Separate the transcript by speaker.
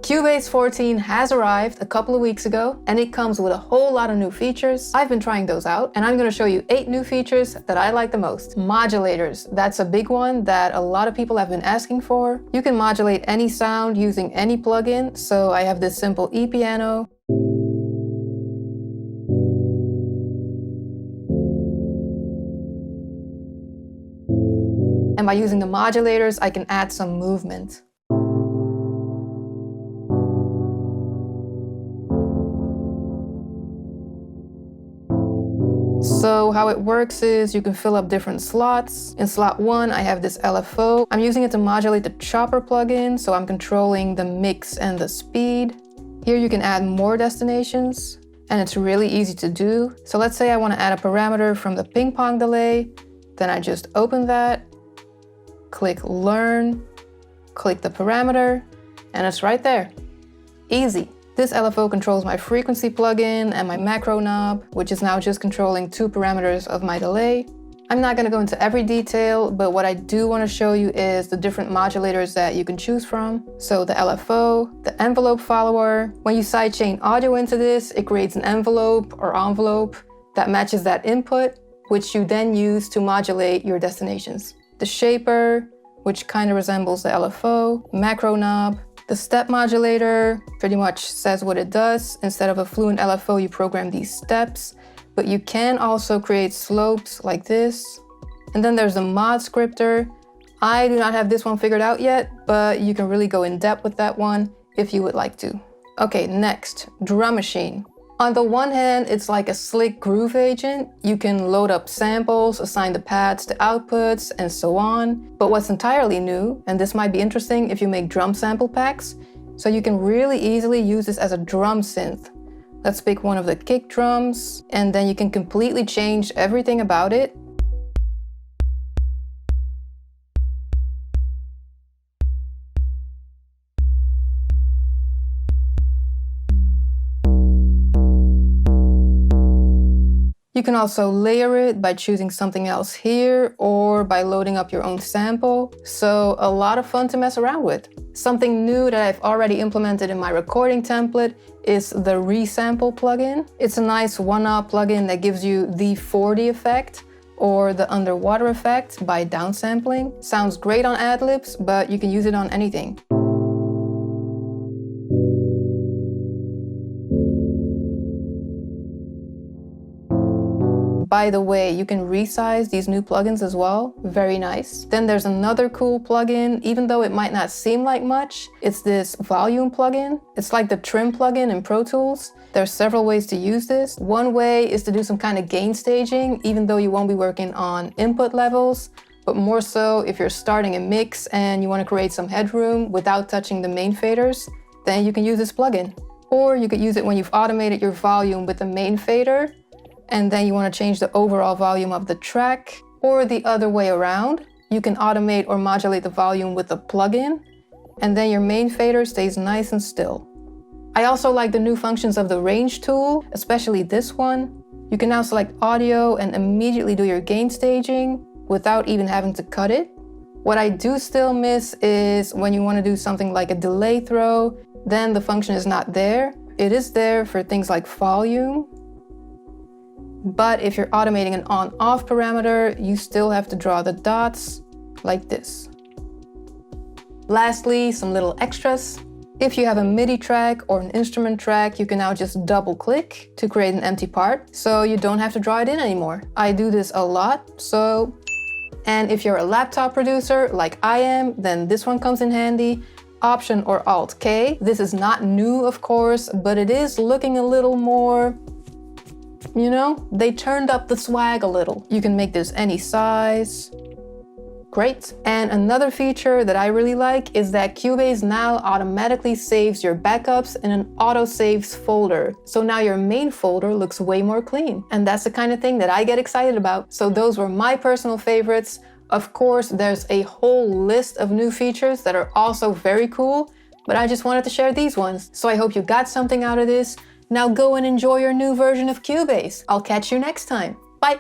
Speaker 1: Cubase 14 has arrived a couple of weeks ago, and it comes with a whole lot of new features. I've been trying those out, and I'm going to show you 8 new features that I like the most. Modulators, that's a big one that a lot of people have been asking for. You can modulate any sound using any plugin, so I have this simple e-piano. And by using the modulators, I can add some movement. So how it works is you can fill up different slots. In slot 1, I have this LFO. I'm using it to modulate the chopper plugin, so I'm controlling the mix and the speed. Here you can add more destinations, and it's really easy to do. So let's say I want to add a parameter from the ping pong delay. Then I just open that, click Learn, click the parameter, and it's right there. Easy. This LFO controls my frequency plugin and my macro knob, which is now just controlling 2 parameters of my delay. I'm not going to go into every detail, but what I do want to show you is the different modulators that you can choose from. So the LFO, the envelope follower. When you sidechain audio into this, it creates an envelope or envelope that matches that input, which you then use to modulate your destinations. The shaper, which kind of resembles the LFO, macro knob. The step modulator pretty much says what it does. Instead of a fluent LFO, you program these steps, but you can also create slopes like this. And then there's the mod scripter. I do not have this one figured out yet, but you can really go in depth with that one if you would like to. Okay, next, drum machine. On the one hand, it's like a slick groove agent. You can load up samples, assign the pads to outputs, and so on. But what's entirely new, and this might be interesting if you make drum sample packs, so you can really easily use this as a drum synth. Let's pick one of the kick drums, and then you can completely change everything about it. You can also layer it by choosing something else here or by loading up your own sample. So a lot of fun to mess around with. Something new that I've already implemented in my recording template is the Resample plugin. It's a nice one-off plugin that gives you the 4D effect or the underwater effect by downsampling. Sounds great on ad-libs, but you can use it on anything. By the way, you can resize these new plugins as well. Very nice. Then there's another cool plugin, even though it might not seem like much. It's this volume plugin. It's like the trim plugin in Pro Tools. There's several ways to use this. One way is to do some kind of gain staging, even though you won't be working on input levels, but more so if you're starting a mix and you want to create some headroom without touching the main faders, then you can use this plugin. Or you could use it when you've automated your volume with the main fader, and then you want to change the overall volume of the track, or the other way around. You can automate or modulate the volume with a plugin, and then your main fader stays nice and still. I also like the new functions of the range tool, especially this one. You can now select audio and immediately do your gain staging without even having to cut it. What I do still miss is when you want to do something like a delay throw, then the function is not there. It is there for things like volume. But if you're automating an on-off parameter, you still have to draw the dots like this. Lastly, some little extras. If you have a MIDI track or an instrument track, you can now just double-click to create an empty part, so you don't have to draw it in anymore. I do this a lot, so... And if you're a laptop producer, like I am, then this one comes in handy. Option or Alt-K. This is not new, of course, but it is looking a little more... You know, they turned up the swag a little. You can make this any size. Great. And another feature that I really like is that Cubase now automatically saves your backups in an auto-saves folder. So now your main folder looks way more clean. And that's the kind of thing that I get excited about. So those were my personal favorites. Of course, there's a whole list of new features that are also very cool, but I just wanted to share these ones. So I hope you got something out of this. Now go and enjoy your new version of Cubase. I'll catch you next time. Bye!